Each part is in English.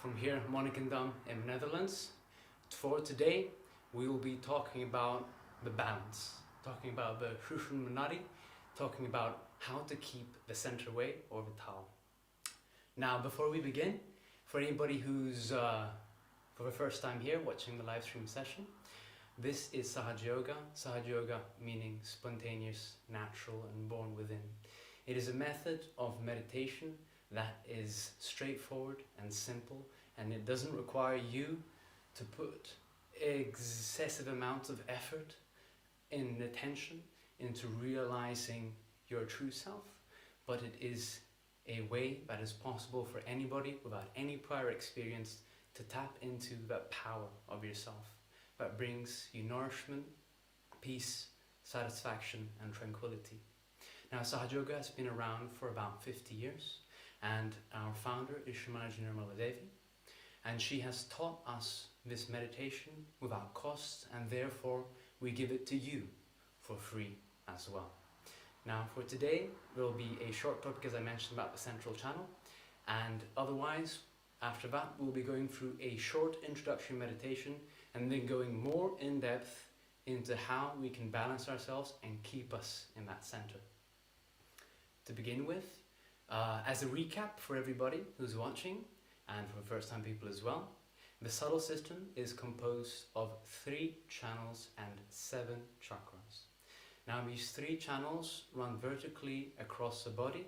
from here, Monnikendam in the Netherlands. For today, we will be talking about the balance, talking about the Shushun Manadi, talking about how to keep the center way or the Tao. Now, before we begin, for anybody who's for the first time here watching the live stream session, this is Sahaja Yoga. Sahaja Yoga meaning spontaneous, natural, and born within. It is a method of meditation that is straightforward and simple, and it doesn't require you to put excessive amounts of effort and attention into realizing your true self, but it is a way that is possible for anybody without any prior experience to tap into that power of yourself that brings you nourishment, peace, satisfaction, and tranquility. Now, Sahaja Yoga has been around for about 50 years, and our founder is Shrimati Nirmala Devi, and she has taught us this meditation without cost, and therefore we give it to you for free as well. Now, for today, there will be a short topic, as I mentioned, about the central channel, and otherwise, after that, we'll be going through a short introductory meditation and then going more in depth into how we can balance ourselves and keep us in that center. To begin with, as a recap for everybody who's watching, and for first time people as well, the subtle system is composed of 3 channels and 7 chakras. Now, these 3 channels run vertically across the body.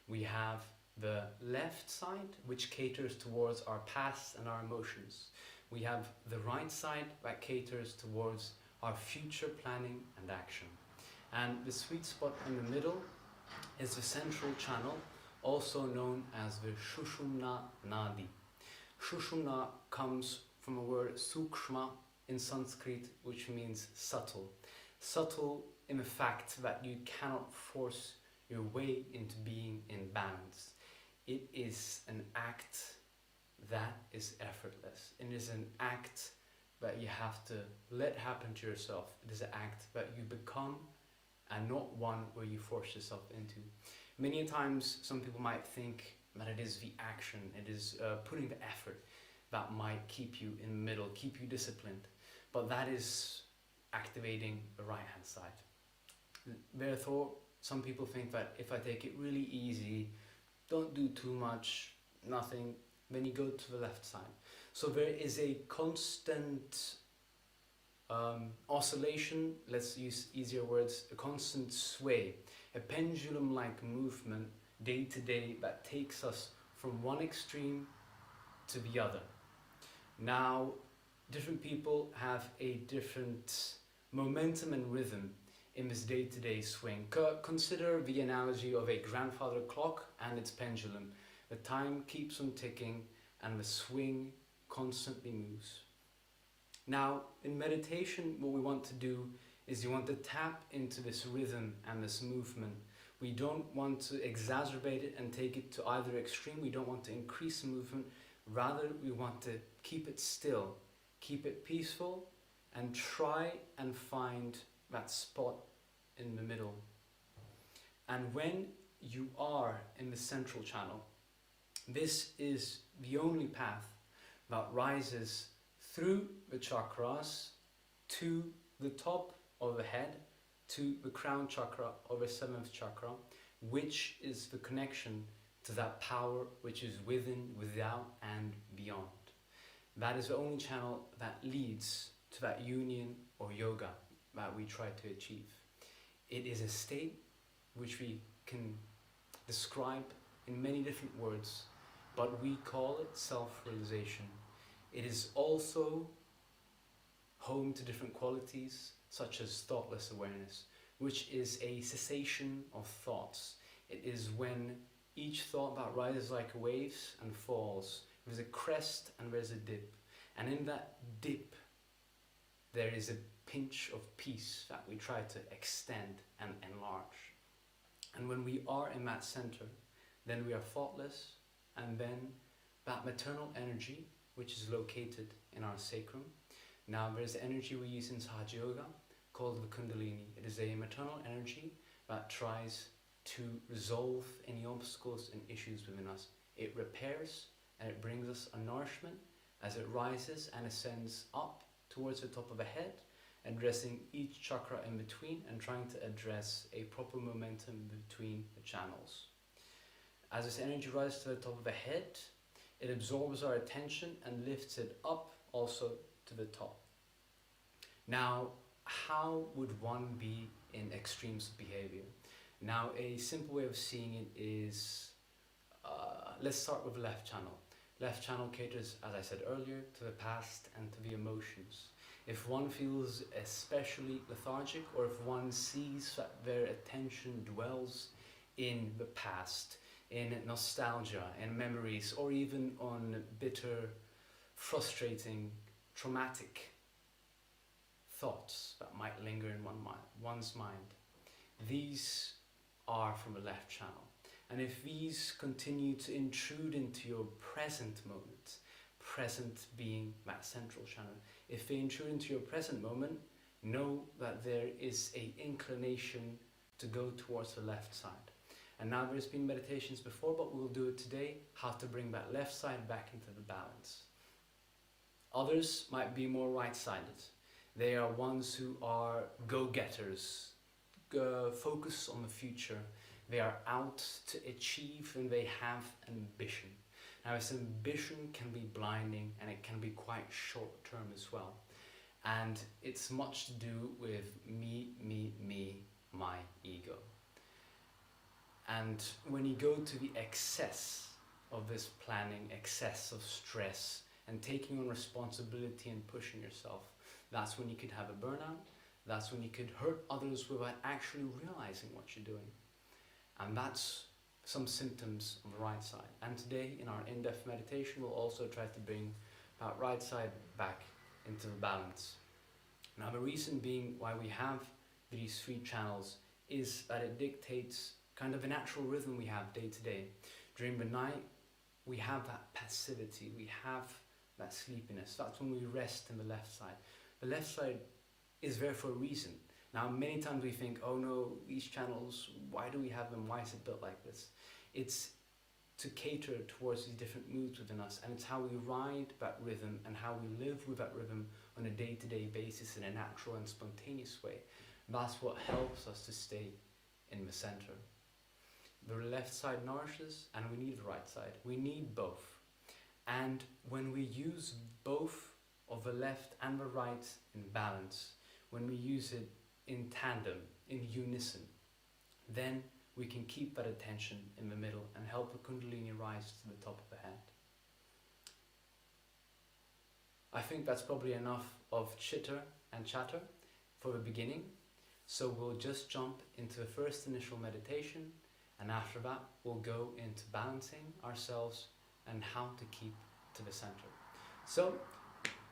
We have the left side, which caters towards our past and our emotions. We have the right side that caters towards our future planning and action. And the sweet spot in the middle is the central channel, also known as the Sushumna Nadi. Sushumna comes from a word sukshma in Sanskrit, which means subtle. Subtle in the fact that you cannot force your way into being in balance. It is an act that is effortless. It is an act that you have to let happen to yourself. It is an act that you become and not one where you force yourself into. Many times some people might think that it is the action, it is putting the effort that might keep you in the middle, keep you disciplined, but that is activating the right hand side. Therefore, some people think that if I take it really easy, don't do too much, nothing, then you go to the left side. So there is a constant oscillation, let's use easier words, a constant sway, a pendulum-like movement day to day that takes us from one extreme to the other. Now, different people have a different momentum and rhythm in this day-to-day swing. Consider the analogy of a grandfather clock and its pendulum. The time keeps on ticking and the swing constantly moves. Now, in meditation, what we want to do is you want to tap into this rhythm and this movement. We don't want to exacerbate it and take it to either extreme. We don't want to increase the movement. Rather, we want to keep it still, keep it peaceful, and try and find that spot in the middle. And when you are in the central channel, this is the only path that rises through the chakras to the top of the head, to the crown chakra or the 7th chakra, which is the connection to that power which is within, without, and beyond. That is the only channel that leads to that union or yoga that we try to achieve. It is a state which we can describe in many different words, but we call it self-realization. It is also home to different qualities, such as thoughtless awareness, which is a cessation of thoughts. It is when each thought that rises like waves and falls. There's a crest and there's a dip. And in that dip, there is a pinch of peace that we try to extend and enlarge. And when we are in that center, then we are thoughtless, and then that maternal energy, which is located in our sacrum. Now, there's energy we use in Sahaja Yoga called the Kundalini. It is a maternal energy that tries to resolve any obstacles and issues within us. It repairs and it brings us a nourishment as it rises and ascends up towards the top of the head, addressing each chakra in between and trying to address a proper momentum between the channels. As this energy rises to the top of the head, it absorbs our attention and lifts it up also to the top. Now, how would one be in extremes of behavior? Now, a simple way of seeing it is, let's start with left channel. Left channel caters, as I said earlier, to the past and to the emotions. If one feels especially lethargic, or if one sees that their attention dwells in the past, in nostalgia and memories, or even on bitter, frustrating, traumatic thoughts that might linger in one's mind, these are from a left channel. And if these continue to intrude into your present moment, present being that central channel, if they intrude into your present moment, know that there is an inclination to go towards the left side. And now there's been meditations before, but we'll do it today, how to bring that left side back into the balance. Others might be more right-sided. They are ones who are go-getters, focus on the future. They are out to achieve and they have ambition. Now, this ambition can be blinding and it can be quite short-term as well. And it's much to do with me, my ego. And when you go to the excess of this planning, excess of stress, and taking on responsibility and pushing yourself, that's when you could have a burnout. That's when you could hurt others without actually realizing what you're doing. And that's some symptoms on the right side. And today in our in-depth meditation, we'll also try to bring that right side back into the balance. Now, the reason being why we have these three channels is that it dictates kind of a natural rhythm we have day to day. During the night, we have that passivity, we have that sleepiness. That's when we rest in the left side. The left side is there for a reason. Now, many times we think, oh no, these channels, why do we have them? Why is it built like this? It's to cater towards these different moods within us, and it's how we ride that rhythm and how we live with that rhythm on a day-to-day basis in a natural and spontaneous way. That's what helps us to stay in the center. The left side nourishes, and we need the right side. We need both. And when we use both of the left and the right in balance, when we use it in tandem, in unison, then we can keep that attention in the middle and help the Kundalini rise to the top of the head. I think that's probably enough of chitter and chatter for the beginning. So we'll just jump into the first initial meditation, and after that we'll go into balancing ourselves and how to keep to the center. So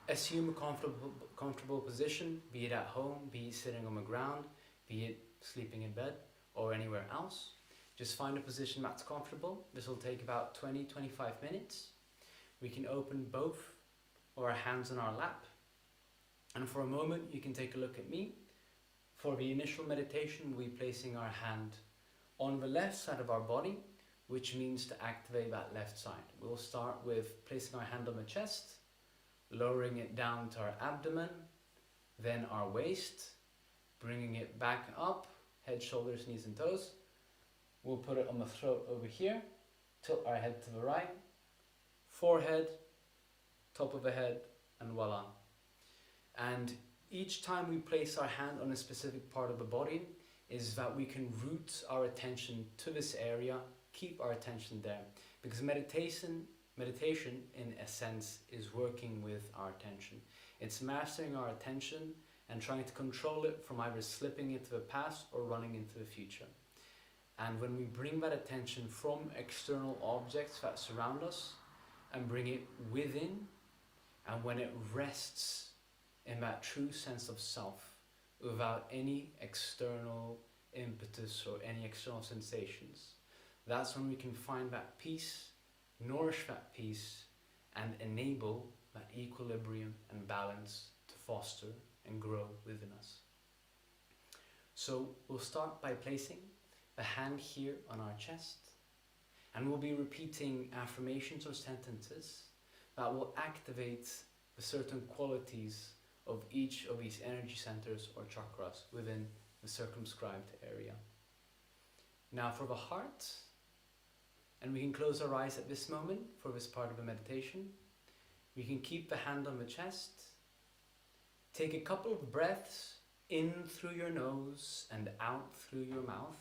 assume a comfortable position, be it at home, be it sitting on the ground, be it sleeping in bed or anywhere else. Just find a position that's comfortable. This will take about 20-25 minutes. We can open both of our hands on our lap, and for a moment you can take a look at me. For the initial meditation, we'll be placing our hand on the left side of our body, which means to activate that left side. We'll start with placing our hand on the chest, lowering it down to our abdomen, then our waist, bringing it back up, head, shoulders, knees and toes. We'll put it on the throat over here, tilt our head to the right, forehead, top of the head, and voila. And each time we place our hand on a specific part of the body is that we can root our attention to this area, keep our attention there. Because meditation in a sense is working with our attention. It's mastering our attention and trying to control it from either slipping into the past or running into the future. And when we bring that attention from external objects that surround us and bring it within, and when it rests in that true sense of self without any external impetus or any external sensations, that's when we can find that peace, nourish that peace, and enable that equilibrium and balance to foster and grow within us. So we'll start by placing the hand here on our chest, And we'll be repeating affirmations or sentences that will activate the certain qualities of each of these energy centers or chakras within the circumscribed area. Now for the heart, and we can close our eyes at this moment for this part of the meditation. We can keep the hand on the chest. Take a couple of breaths in through your nose and out through your mouth.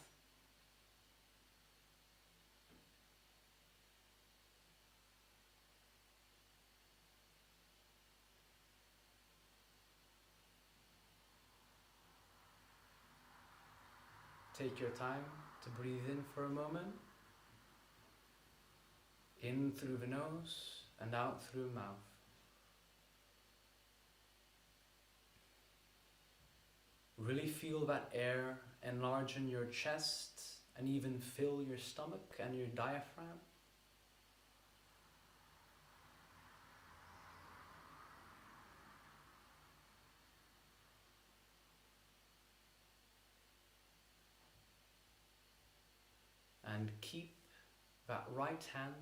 Take your time to breathe in for a moment. In through the nose and out through the mouth. Really feel that air enlarge in your chest and even fill your stomach and your diaphragm. And keep that right hand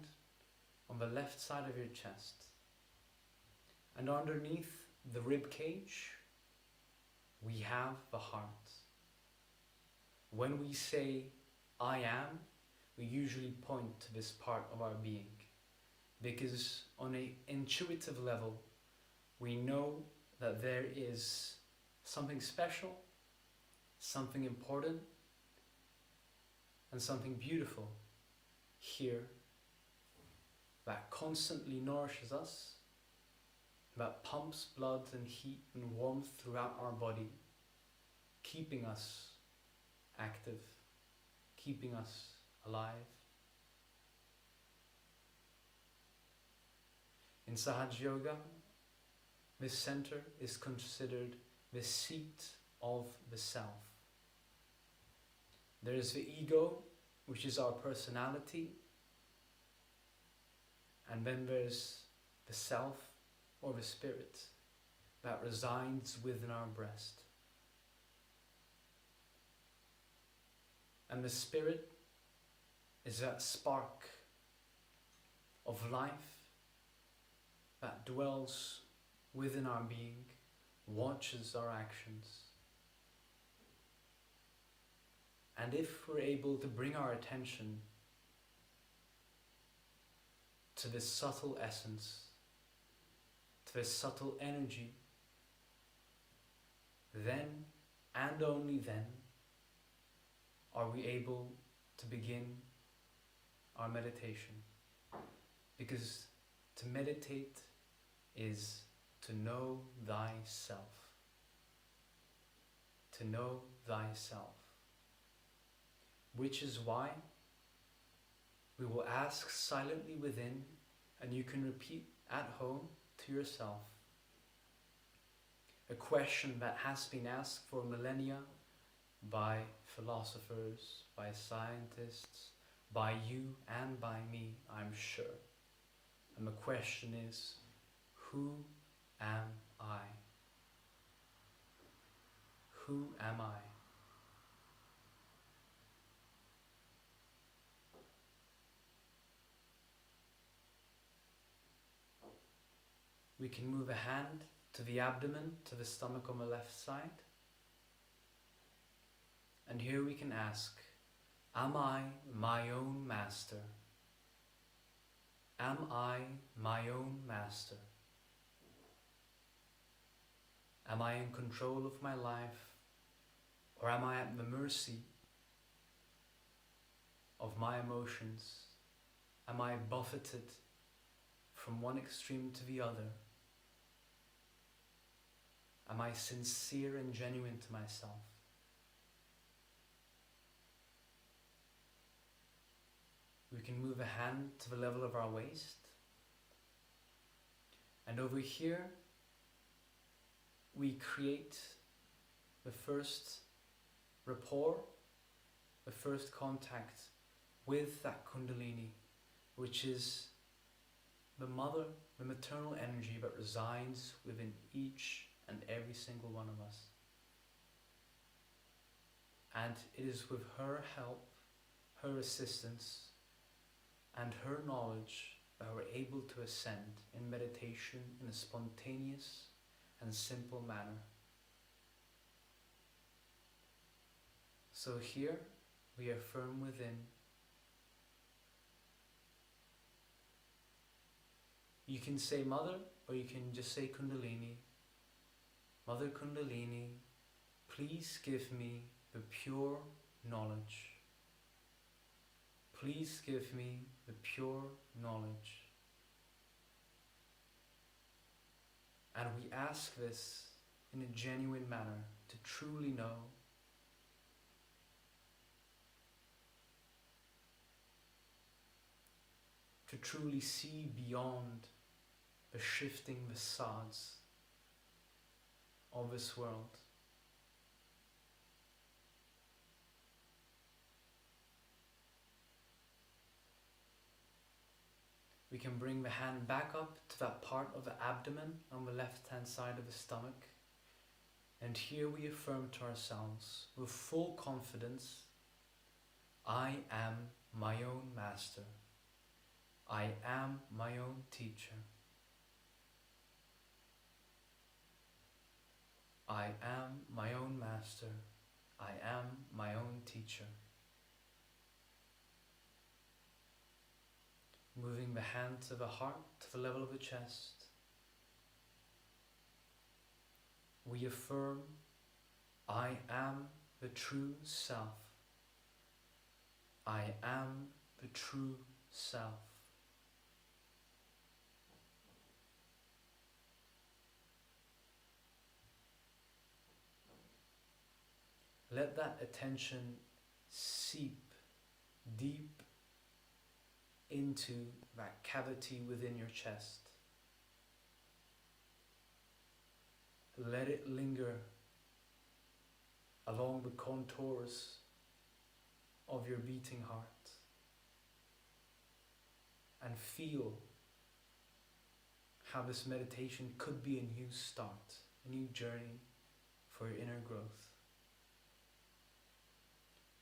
on the left side of your chest. And underneath the rib cage, we have the heart. When we say, I am, we usually point to this part of our being. Because on an intuitive level, we know that there is something special, something important, and something beautiful here that constantly nourishes us, that pumps blood and heat and warmth throughout our body, keeping us active, keeping us alive. In Sahaja Yoga, this center is considered the seat of the self. There is the ego, which is our personality, and then there's the self or the spirit that resides within our breast. And the spirit is that spark of life that dwells within our being, watches our actions. And if we're able to bring our attention to this subtle essence, to this subtle energy, then and only then are we able to begin our meditation. Because to meditate is to know thyself. To know thyself. Which is why we will ask silently within, and you can repeat at home to yourself, a question that has been asked for millennia by philosophers, by scientists, by you and by me, I'm sure. And the question is, who am I? Who am I? We can move a hand to the abdomen, to the stomach on the left side. And here we can ask, am I my own master? Am I my own master? Am I in control of my life? Or am I at the mercy of my emotions? Am I buffeted from one extreme to the other? Am I sincere and genuine to myself? We can move a hand to the level of our waist. And over here, we create the first rapport, the first contact with that Kundalini, which is the mother, the maternal energy that resides within each and every single one of us. And it is with her help, her assistance, and her knowledge that we're able to ascend in meditation in a spontaneous and simple manner. So here we affirm within. You can say Mother, or you can just say Kundalini. Mother Kundalini, please give me the pure knowledge. Please give me the pure knowledge. And we ask this in a genuine manner to truly know, to truly see beyond the shifting facades of this world. We can bring the hand back up to that part of the abdomen on the left hand side of the stomach, and here we affirm to ourselves with full confidence, I am my own master. I am my own teacher. I am my own master. I am my own teacher. Moving the hand to the heart, to the level of the chest. We affirm, I am the true self. I am the true self. Let that attention seep deep into that cavity within your chest. Let it linger along the contours of your beating heart, and feel how this meditation could be a new start, a new journey for your inner growth.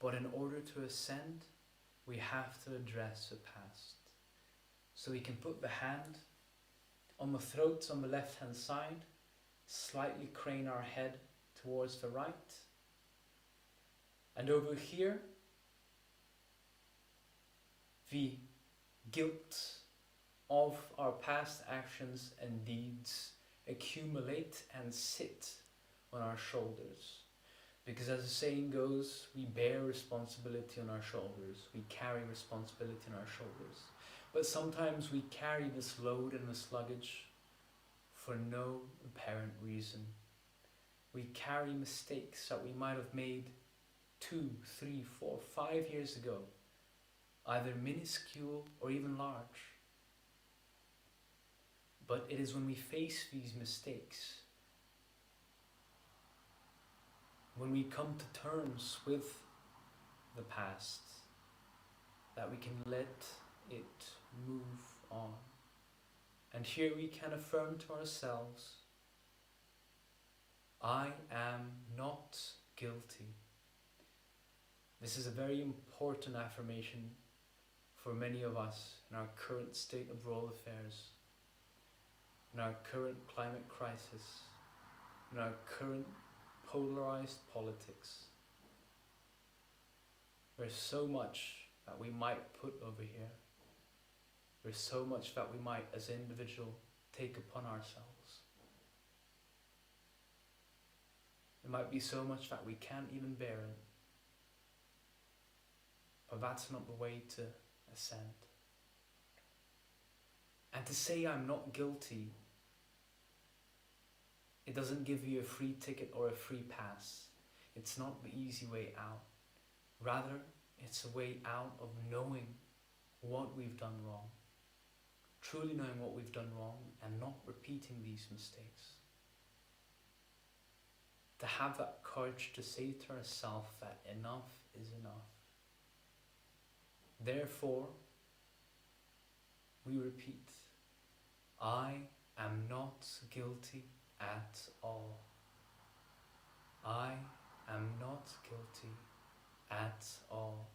But in order to ascend, we have to address the past. So we can put the hand on the throat on the left hand side, slightly crane our head towards the right. And over here, the guilt of our past actions and deeds accumulate and sit on our shoulders. Because as the saying goes, we bear responsibility on our shoulders. We carry responsibility on our shoulders. But sometimes we carry this load and this luggage for no apparent reason. We carry mistakes that we might have made 2, 3, 4, 5 years ago, either minuscule or even large. But it is when we face these mistakes, when we come to terms with the past, that we can let it move on. And here we can affirm to ourselves, I am not guilty. This is a very important affirmation for many of us in our current state of world affairs, in our current climate crisis, in our current polarized politics. There's so much that we might put over here. There's so much that we might, as an individual, take upon ourselves. There might be so much that we can't even bear it. But that's not the way to ascend. And to say I'm not guilty, it doesn't give you a free ticket or a free pass. It's not the easy way out. Rather, it's a way out of knowing what we've done wrong. Truly knowing what we've done wrong and not repeating these mistakes. To have that courage to say to ourselves that enough is enough. Therefore, we repeat, I am not guilty at all. I am not guilty at all.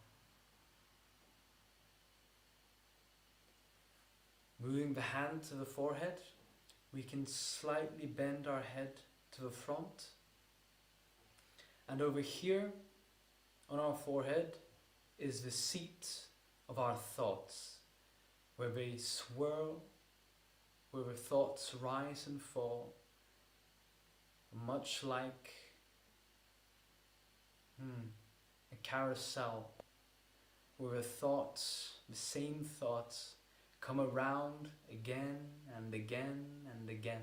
Moving the hand to the forehead, we can slightly bend our head to the front. And over here on our forehead is the seat of our thoughts, where they swirl, where the thoughts rise and fall, much like a carousel, where the thoughts, the same thoughts, come around again and again and again,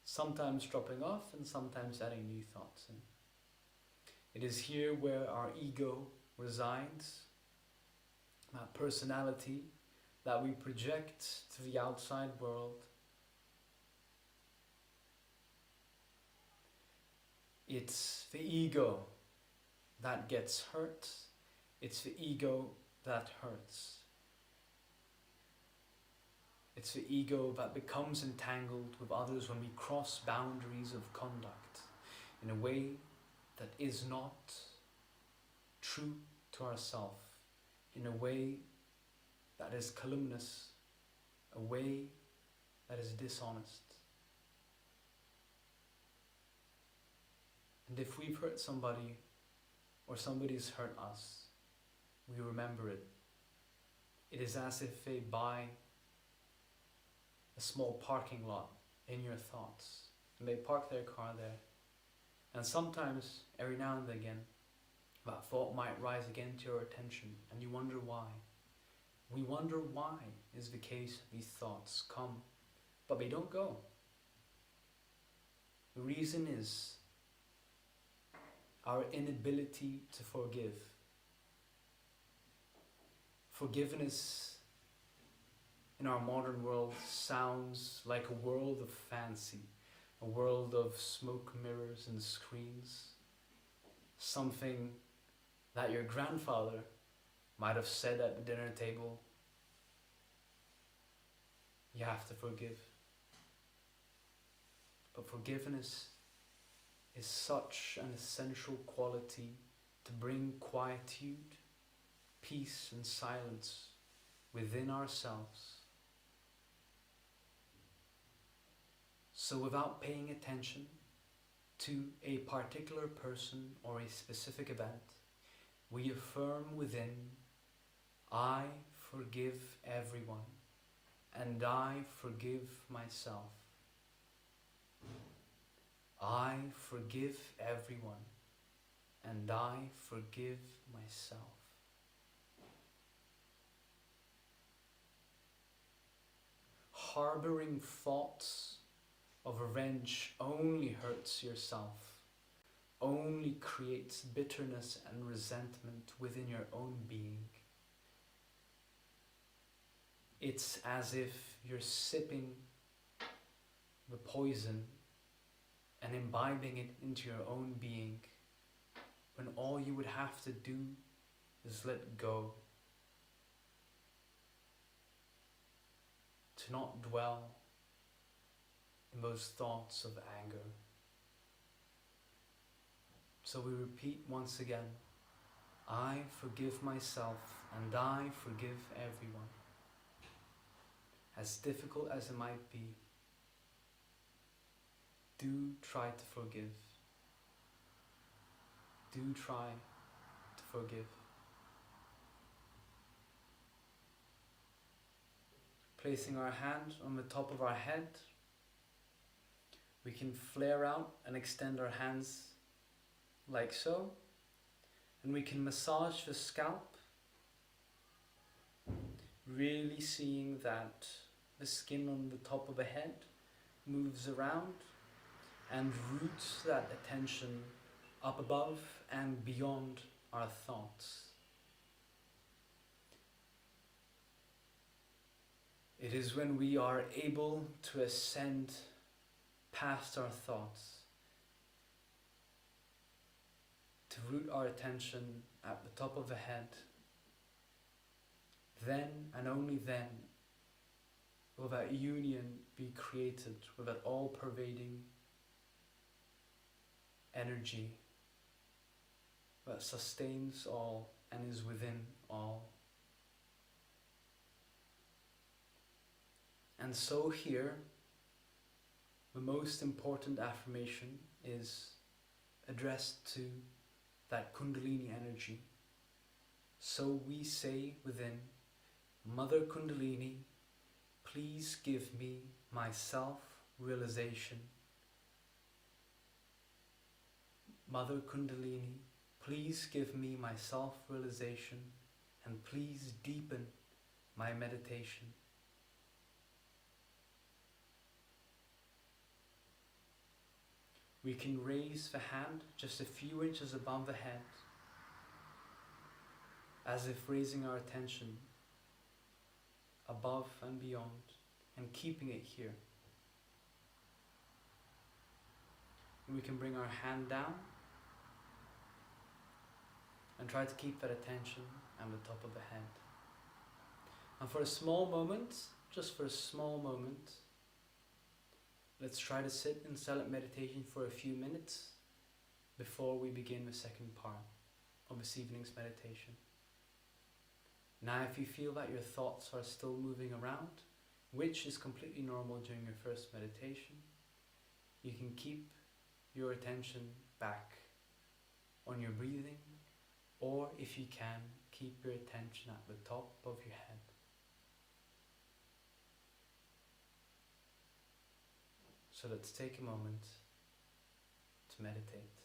sometimes dropping off and sometimes adding new thoughts in. It is here where our ego resides, that personality that we project to the outside world. It's the ego that gets hurt. It's the ego that hurts. It's the ego that becomes entangled with others when we cross boundaries of conduct in a way that is not true to ourselves, in a way that is calumnious, a way that is dishonest. And if we've hurt somebody, or somebody's hurt us, we remember it. It is as if they buy a small parking lot in your thoughts, and they park their car there. And sometimes, every now and again, that thought might rise again to your attention, and you wonder why. We wonder why is the case these thoughts come, but they don't go. The reason is our inability to forgive. Forgiveness in our modern world sounds like a world of fancy, a world of smoke mirrors and screens, something that your grandfather might have said at the dinner table. You have to forgive. But forgiveness is such an essential quality to bring quietude, peace and silence within ourselves. So without paying attention to a particular person or a specific event, we affirm within, I forgive everyone, and I forgive myself. I forgive everyone, and I forgive myself. Harboring thoughts of revenge only hurts yourself, only creates bitterness and resentment within your own being. It's as if you're sipping the poison and imbibing it into your own being, when all you would have to do is let go, to not dwell in those thoughts of anger. So we repeat once again, I forgive myself and I forgive everyone. As difficult as it might be, do try to forgive. Do try to forgive. Placing our hand on the top of our head, we can flare out and extend our hands like so, and we can massage the scalp, really seeing that the skin on the top of the head moves around and roots that attention up above and beyond our thoughts. It is when we are able to ascend past our thoughts, to root our attention at the top of the head, then and only then will that union be created with that all-pervading energy that sustains all and is within all. And so here, the most important affirmation is addressed to that Kundalini energy. So we say within, Mother Kundalini, please give me my self-realization. Mother Kundalini, please give me my self-realization and please deepen my meditation. We can raise the hand just a few inches above the head, as if raising our attention above and beyond and keeping it here. And we can bring our hand down and try to keep that attention on the top of the head. And for a small moment, just for a small moment, let's try to sit in silent meditation for a few minutes before we begin the second part of this evening's meditation. Now, if you feel that your thoughts are still moving around, which is completely normal during your first meditation, you can keep your attention back on your breathing, or if you can, keep your attention at the top of your head. So let's take a moment to meditate.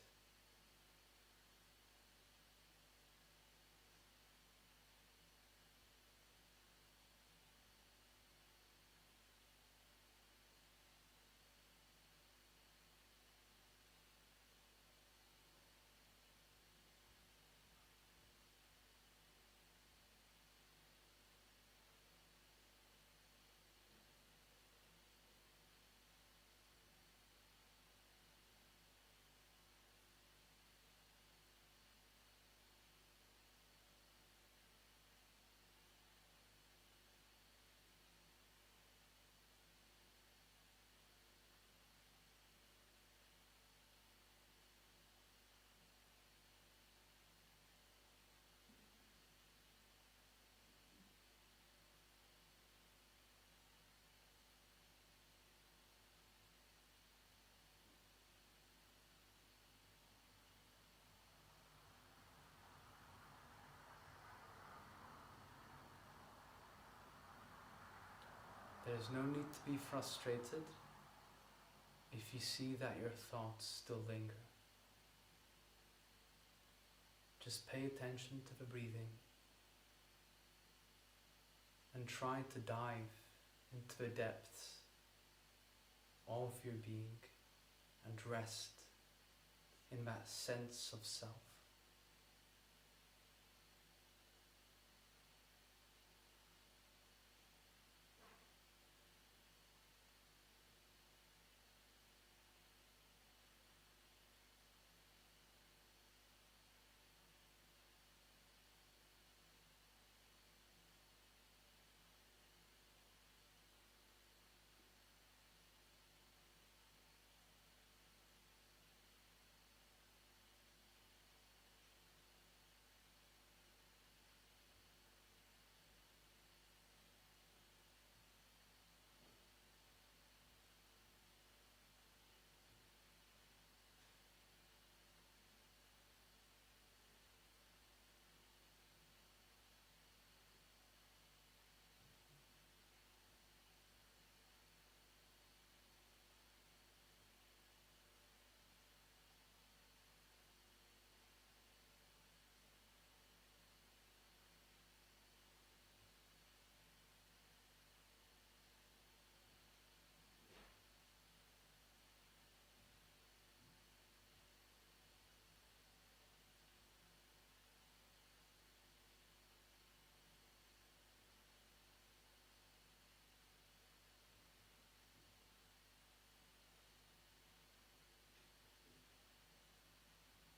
There's no need to be frustrated if you see that your thoughts still linger. Just pay attention to the breathing and try to dive into the depths of your being and rest in that sense of self.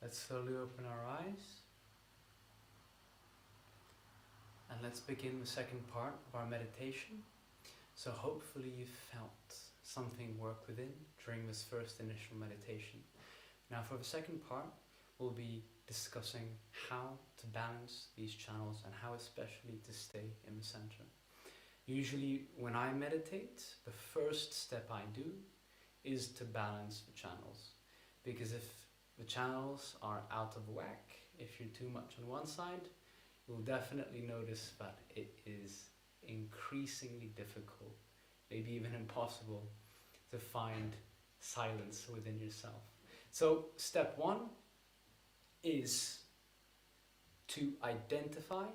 Let's slowly open our eyes and let's begin the second part of our meditation. So hopefully you felt something work within during this first initial meditation. Now for the second part, we'll be discussing how to balance these channels and how especially to stay in the center. Usually when I meditate, the first step I do is to balance the channels. Because if the channels are out of whack, if you're too much on one side, you'll definitely notice that it is increasingly difficult, maybe even impossible, to find silence within yourself. So step one is to identify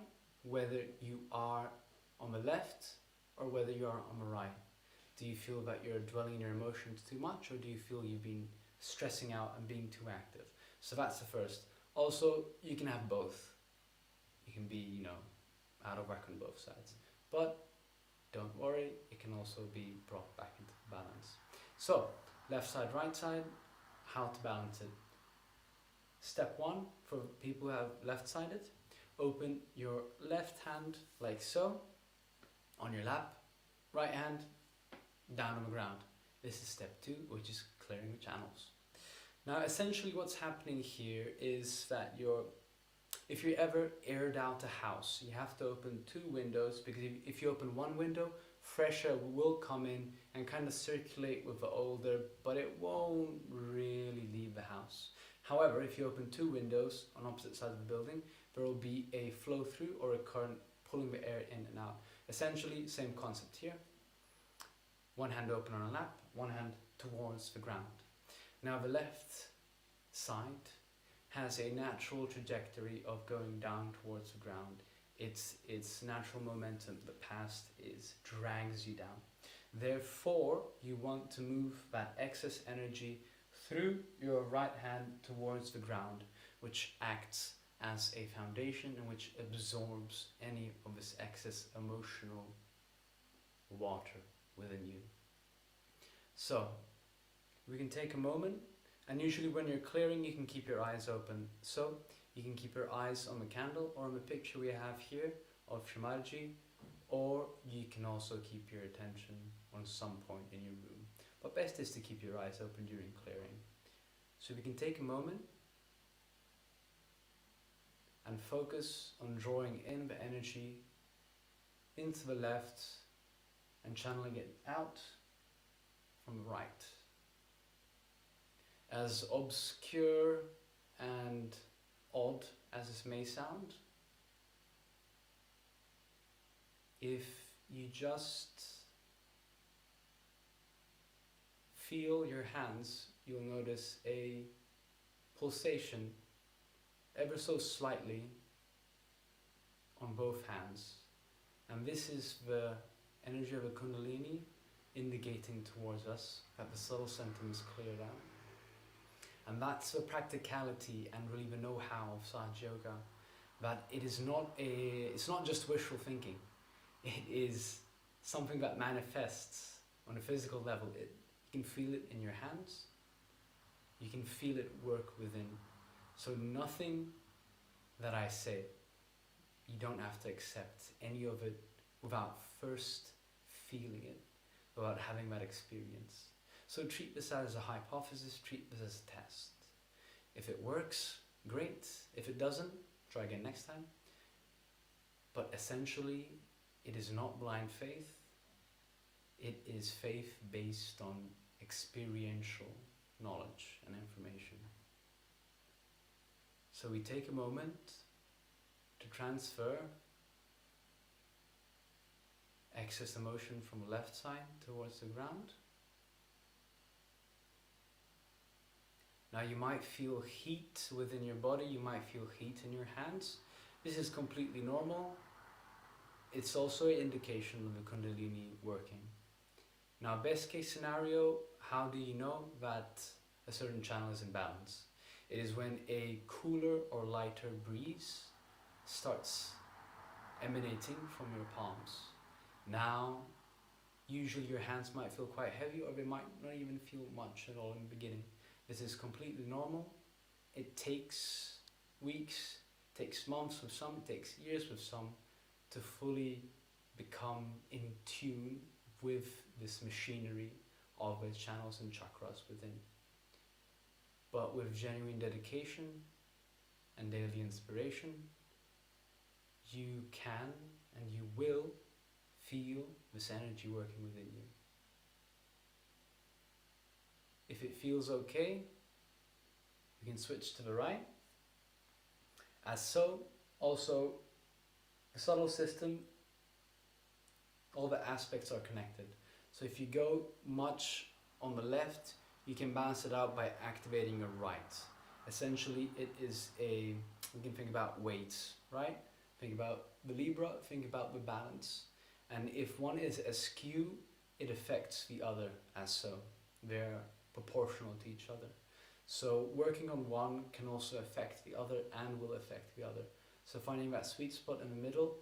whether you are on the left or whether you are on the right. Do you feel that you're dwelling in your emotions too much, or do you feel you've been stressing out and being too active? So that's the first. Also, you can have both. You can be, out of whack on both sides. But don't worry, it can also be brought back into balance. So, left side, right side, how to balance it. Step one, for people who have left-sided, open your left hand like so, on your lap, right hand down on the ground. This is step two, which is clearing the channels. Now, essentially what's happening here is that if you ever aired out a house, you have to open two windows, because if you open one window, fresh air will come in and kind of circulate with the older, but it won't really leave the house. However, if you open two windows on opposite sides of the building, there will be a flow through or a current pulling the air in and out. Essentially, same concept here. One hand open on a lap, one hand towards the ground. Now the left side has a natural trajectory of going down towards the ground. Its natural momentum, the past, drags you down. Therefore, you want to move that excess energy through your right hand towards the ground, which acts as a foundation and which absorbs any of this excess emotional water within you. So, we can take a moment, and usually when you're clearing, you can keep your eyes open. So, you can keep your eyes on the candle or on the picture we have here of Shimarji, or you can also keep your attention on some point in your room. But best is to keep your eyes open during clearing. So we can take a moment and focus on drawing in the energy into the left and channeling it out from the right. As obscure and odd as this may sound, if you just feel your hands, you'll notice a pulsation ever so slightly on both hands. And this is the energy of a Kundalini indicating towards us that the subtle center is cleared out. And that's the practicality and really the know-how of Sahaja Yoga, that it's not just wishful thinking. It is something that manifests on a physical level. You can feel it in your hands. You can feel it work within. So nothing that I say, you don't have to accept any of it without first feeling it, without having that experience. So treat this as a hypothesis, treat this as a test. If it works, great. If it doesn't, try again next time. But essentially, it is not blind faith. It is faith based on experiential knowledge and information. So we take a moment to transfer excess emotion from the left side towards the ground. Now you might feel heat within your body, you might feel heat in your hands. This is completely normal. It's also an indication of the Kundalini working. Now, best case scenario, how do you know that a certain channel is in balance? It is when a cooler or lighter breeze starts emanating from your palms. Now, usually your hands might feel quite heavy, or they might not even feel much at all in the beginning. This is completely normal. It takes weeks, takes months with some, it takes years with some, to fully become in tune with this machinery of the channels and chakras within. But with genuine dedication and daily inspiration, you can and you will feel this energy working within you. If it feels okay, we can switch to the right. As so, also, the subtle system, all the aspects are connected. So if you go much on the left, you can balance it out by activating your right. Essentially, it is you can think about weights, right? Think about the Libra, think about the balance. And if one is askew, it affects the other as so. They're proportional to each other. So working on one can also affect the other and will affect the other. So finding that sweet spot in the middle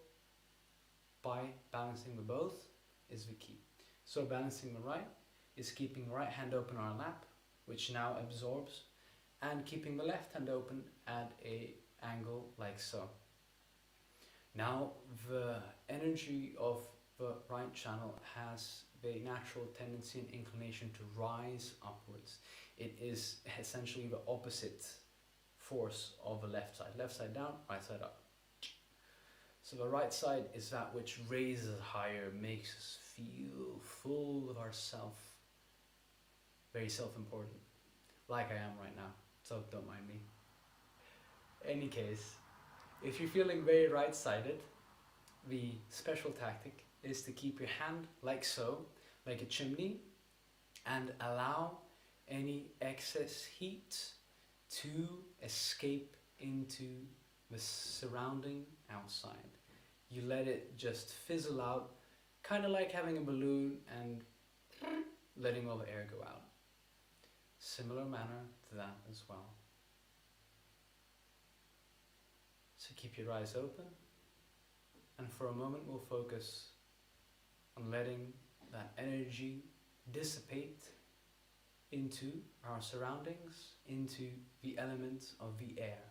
by balancing the both is the key. So balancing the right is keeping the right hand open on our lap, which now absorbs, and keeping the left hand open at a angle like so. Now the energy of the right channel has the natural tendency and inclination to rise upwards. It is essentially the opposite force of the left side. Left side down, right side up. So the right side is that which raises higher, makes us feel full of ourself. Very self-important. Like I am right now, so don't mind me. Any case, if you're feeling very right-sided, the special tactic is to keep your hand like so, like a chimney, and allow any excess heat to escape into the surrounding outside. You let it just fizzle out, kind of like having a balloon and letting all the air go out. Similar manner to that as well. So keep your eyes open, and for a moment we'll focus on letting that energy dissipate into our surroundings, into the elements of the air.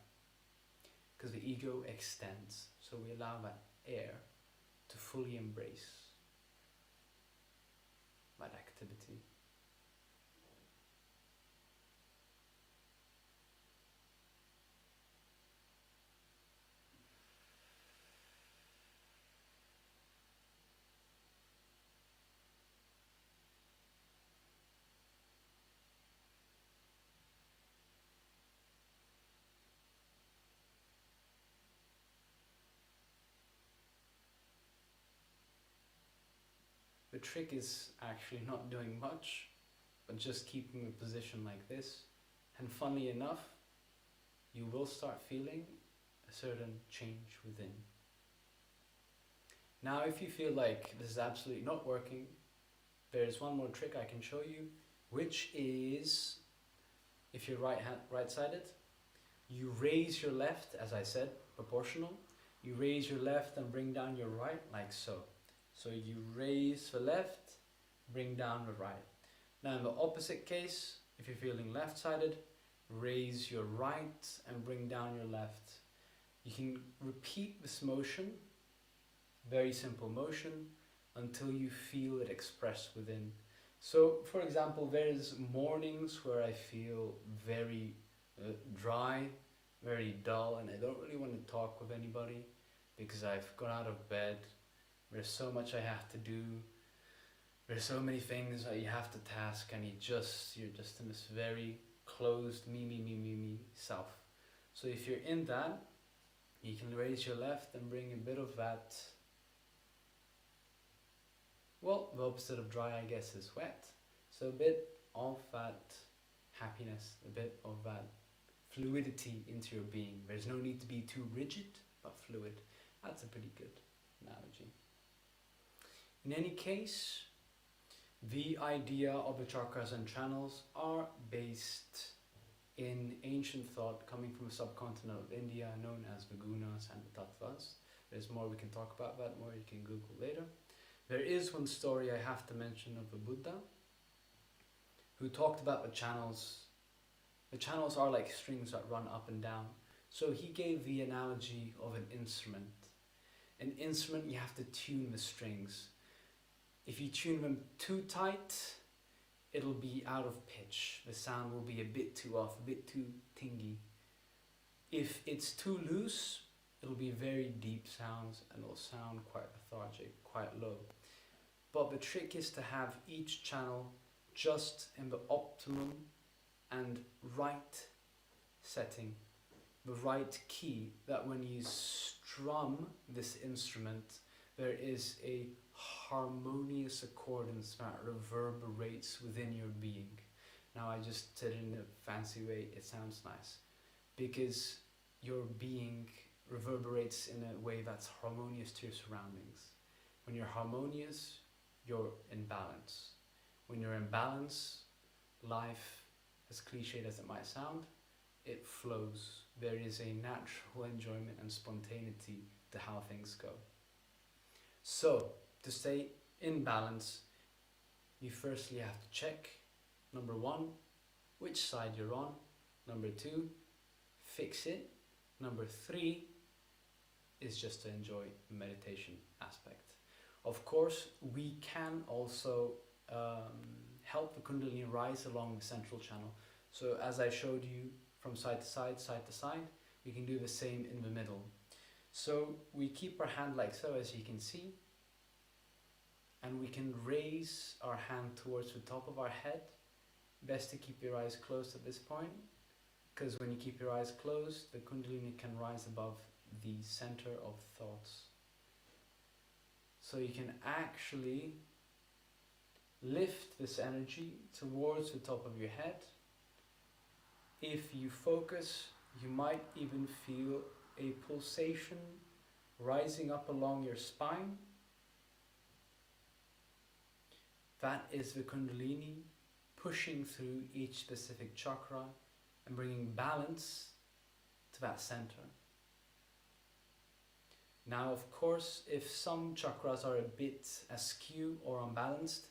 Because the ego extends, so we allow that air to fully embrace that activity. The trick is actually not doing much, but just keeping the position like this. And funnily enough, you will start feeling a certain change within. Now, if you feel like this is absolutely not working, there's one more trick I can show you, which is, if you're right-sided, you raise your left, as I said, proportional. You raise your left and bring down your right, like so. So you raise the left, bring down the right. Now in the opposite case, if you're feeling left-sided, raise your right and bring down your left. You can repeat this motion, very simple motion, until you feel it expressed within. So for example, there's mornings where I feel very dry, very dull, and I don't really want to talk with anybody because I've got out of bed. There's so much I have to do. There's so many things that you have to task, and you're just in this very closed me self. So if you're in that, you can raise your left and bring a bit of that, well, the opposite of dry, I guess, is wet. So a bit of that happiness, a bit of that fluidity into your being. There's no need to be too rigid, but fluid. That's a pretty good analogy. In any case, the idea of the chakras and channels are based in ancient thought coming from the subcontinent of India, known as the gunas and the tattvas. There's more we can talk about that, more you can Google later. There is one story I have to mention of the Buddha, who talked about the channels. The channels are like strings that run up and down. So he gave the analogy of an instrument. An instrument, you have to tune the strings. If you tune them too tight, it'll be out of pitch. The sound will be a bit too off, a bit too tingy. If it's too loose, it'll be very deep sounds and it'll sound quite lethargic, quite low. But the trick is to have each channel just in the optimum and right setting, the right key, that when you strum this instrument, there is a harmonious accordance that reverberates within your being. Now I just said it in a fancy way, it sounds nice. Because your being reverberates in a way that's harmonious to your surroundings. When you're harmonious, you're in balance. When you're in balance, life, as cliched as it might sound, it flows. There is a natural enjoyment and spontaneity to how things go. So, to stay in balance, you firstly have to check, number 1, which side you're on. Number 2, fix it. Number 3 is just to enjoy the meditation aspect. Of course, we can also help the Kundalini rise along the central channel. So as I showed you from side to side, we can do the same in the middle. So we keep our hand like so, as you can see, and we can raise our hand towards the top of our head. Best to keep your eyes closed at this point, because when you keep your eyes closed, the Kundalini can rise above the center of thoughts. So you can actually lift this energy towards the top of your head. If you focus, you might even feel a pulsation rising up along your spine. That is the Kundalini pushing through each specific chakra and bringing balance to that center. Now, of course, if some chakras are a bit askew or unbalanced,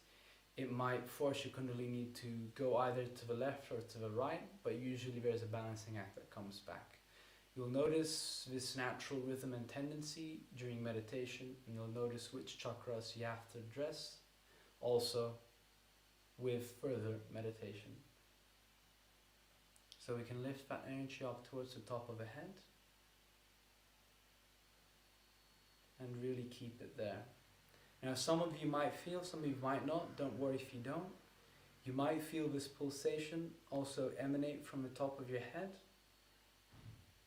it might force your Kundalini to go either to the left or to the right, but usually there's a balancing act that comes back. You'll notice this natural rhythm and tendency during meditation, and you'll notice which chakras you have to address also with further meditation. So we can lift that energy up towards the top of the head and really keep it there. Now some of you might feel, some of you might not, don't worry if you don't. You might feel this pulsation also emanate from the top of your head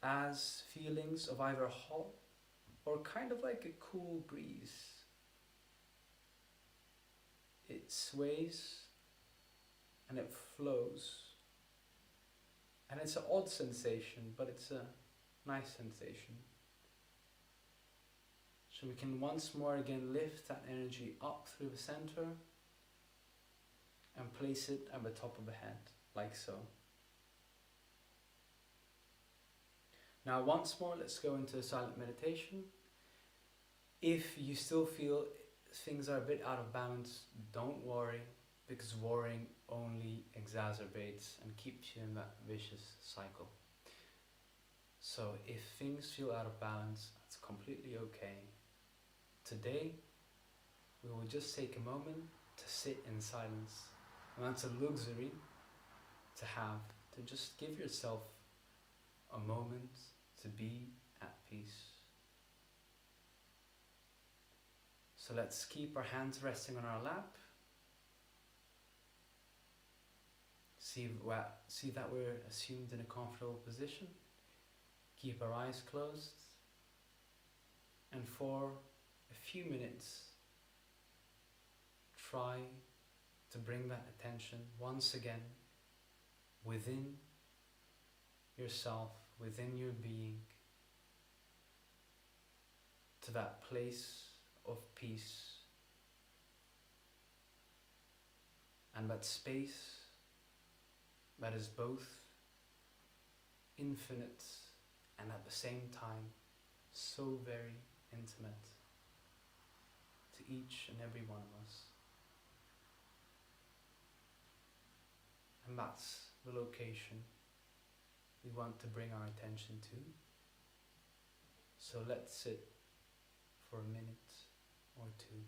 as feelings of either hot or kind of like a cool breeze. It sways and it flows. And it's an odd sensation, but it's a nice sensation. So we can once more again lift that energy up through the center and place it at the top of the head, like so. Now once more, let's go into a silent meditation. If you still feel things are a bit out of balance, don't worry, because worrying only exacerbates and keeps you in that vicious cycle. So if things feel out of balance, that's completely okay. Today, we will just take a moment to sit in silence. And that's a luxury to have, to just give yourself a moment to be at peace. So let's keep our hands resting on our lap. See that we're assumed in a comfortable position. Keep our eyes closed. And for a few minutes, try to bring that attention once again within yourself, within your being, to that place of peace and that space that is both infinite and at the same time so very intimate to each and every one of us. And that's the location we want to bring our attention to. So let's sit for a minute or two.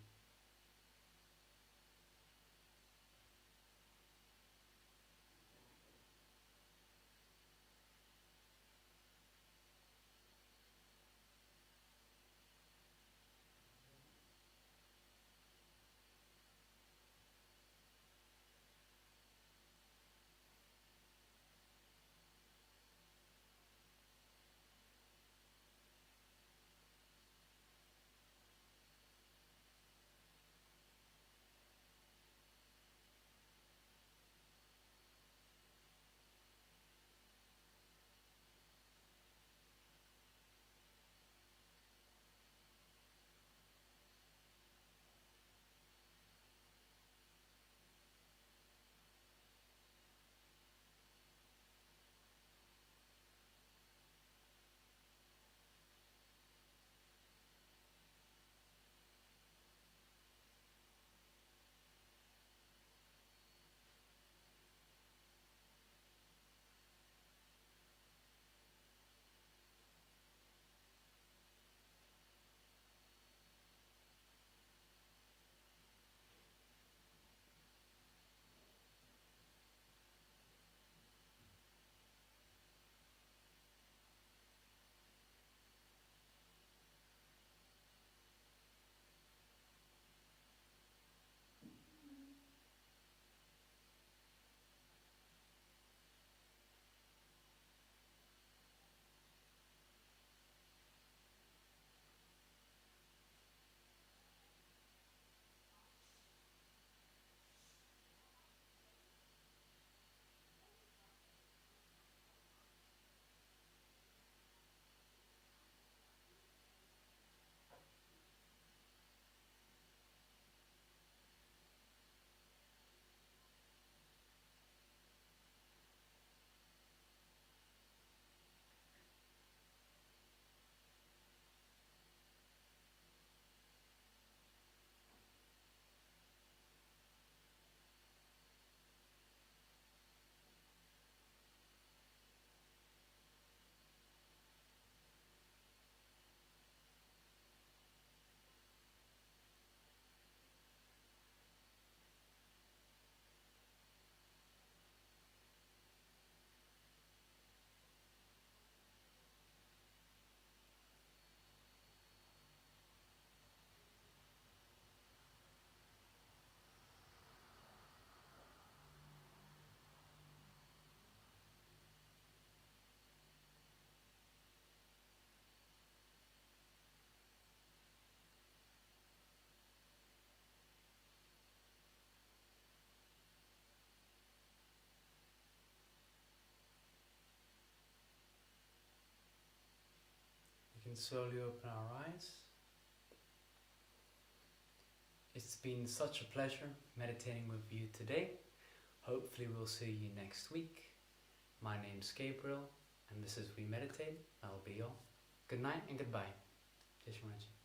can slowly open our eyes. It's been such a pleasure meditating with you today. Hopefully we'll see you next week. My name's Gabriel, and this is We Meditate. That'll be all. Good night and goodbye. Cześć, Marcin.